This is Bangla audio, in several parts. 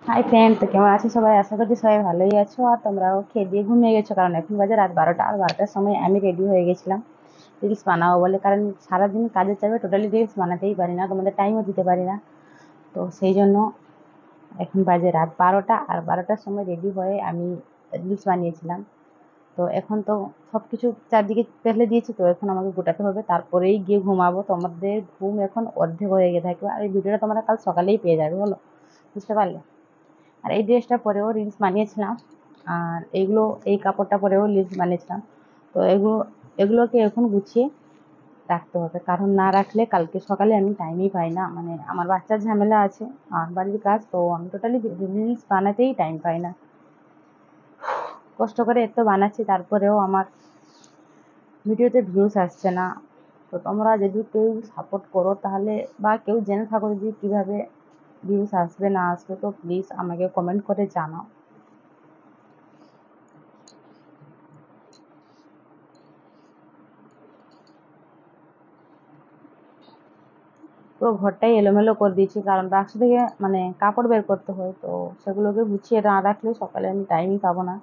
হাই ফ্রেন্ড, তো কেমন আছো সবাই? আশা করছি সবাই ভালোই আছো আর তোমরাও খেয়ে দিয়ে ঘুমিয়ে গেছো, কারণ এখন বাজে রাত 12টা। আর 12টার সময় আমি রেডি হয়ে গেছিলাম রিলস বানাবো বলে, কারণ সারাদিন কাজের চাপে টোটালি রিলস বানাতেই পারি না, তোমাদের টাইমও দিতে পারি না। তো সেই জন্য এখন বাজে রাত 12টা, আর 12টার সময় রেডি হয়ে আমি রিলস বানিয়েছিলাম। তো এখন তো সব কিছু চারদিকে ফেলে দিয়েছি, তো এখন আমাকে গোটাতে হবে, তারপরেই গিয়ে ঘুমাবো। তোমাদের ঘুম এখন অর্ধেক হয়ে গিয়ে থাকবে, আর এই ভিডিওটা তোমরা কাল সকালেই পেয়ে যাবে, বলো? বুঝতে পারলে? আর এই ড্রেসটা পরেও রিলস বানিয়েছিলাম, আর এই কাপড়টা পরেও রিলস বানিয়েছিলাম। তো এগুলোকে এখন গুছিয়ে রাখতে হবে, কারণ না রাখলে কালকে সকালে আমি টাইমই পাই না। মানে আমার বাচ্চার ঝামেলা আছে আর বাড়ির কাজ, তো আমি টোটালি রিলস বানাতেই টাইম পাই না। কষ্ট করে এত বানাচ্ছি, তারপরেও আমার ভিডিওতে ভিউজ আসছে না। তো তোমরা যদি কেউ সাপোর্ট করো তাহলে, বা কেউ জেনে থাকো যদি কীভাবে ভিউজ আসবে না আসবে, তো প্লিজ আমাকে কমেন্ট করে জানাও। পুরো ঘরটাই এলোমেলো করে দিয়েছি, কারণ বাক্স থেকে মানে কাপড় বের করতে হয়, তো সেগুলোকে গুছিয়ে না রাখলে সকালে আমি টাইমই পাবো না।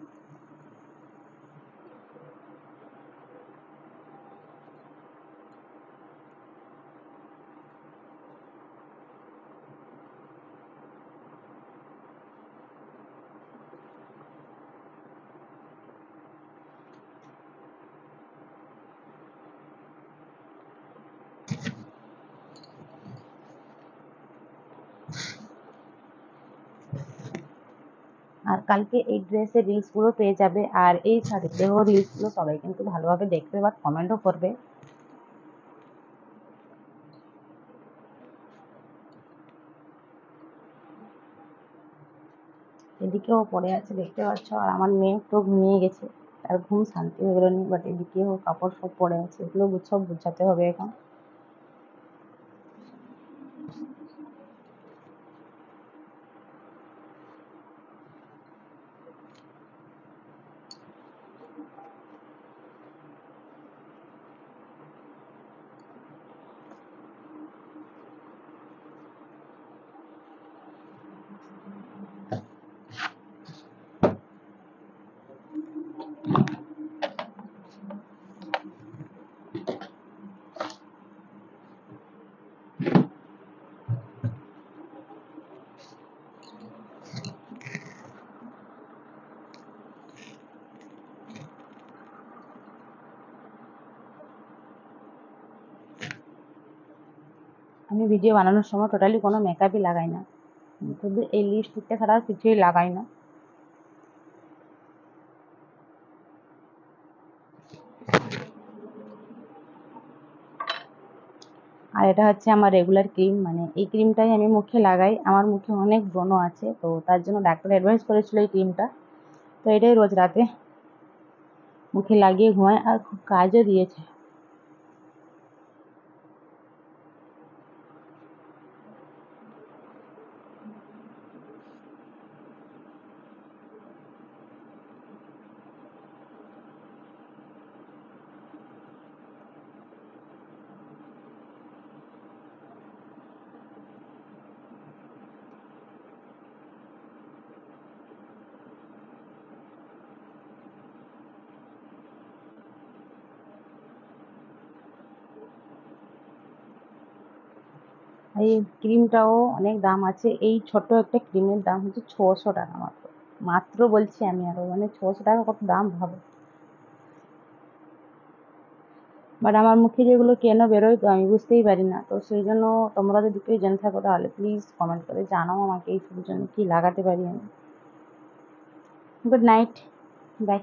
আর কালকে এই ড্রেসের রিলসগুলো পেয়ে যাবে, আর এই শাড়িতেও রিলসগুলো সবাই কিন্তু ভালোভাবে দেখবে বা কমেন্টও করবে। এদিকেও পড়ে আছে দেখতে পাচ্ছ, আর আমার মেয়ে তো ঘুমিয়ে গেছে, তার ঘুম শান্তি হয়ে গেল নি। বাট এদিকেও কাপড় সব পড়ে আছে, এগুলো সব গুছাতে হবে এখন। আমি ভিডিও বানানোর সময় টোটালি কোনো মেকআপই লাগাই না, শুধু এই লিপস্টিকটা ছাড়া আর কিছুই লাগাই না। আর এটা হচ্ছে আমার রেগুলার ক্রিম, মানে এই ক্রিমটাই আমি মুখে লাগাই। আমার মুখে অনেক ব্রণ আছে, তো তার জন্য ডাক্তার অ্যাডভাইস করেছিল এই ক্রিমটা, তো এটাই রোজ রাতে মুখে লাগিয়ে ঘুমাই, আর খুব কাজও দিয়েছে। এই ক্রিমটাও অনেক দাম আছে, এই ছোট একটা ক্রিমের দাম হচ্ছে 600 টাকা মাত্র। মাত্র বলছি আমি, আরো মানে 600 টাকা কত দাম ভাবো। বাট আমার মুখে যেগুলো কেন বেরোয় তো আমি বুঝতেই পারি না, তো সেই জন্য তোমরা যদি কেউ জেনে থাকো তাহলে প্লিজ কমেন্ট করে জানাও আমাকে এই সবের জন্য কী লাগাতে পারি আমি। Good night, by.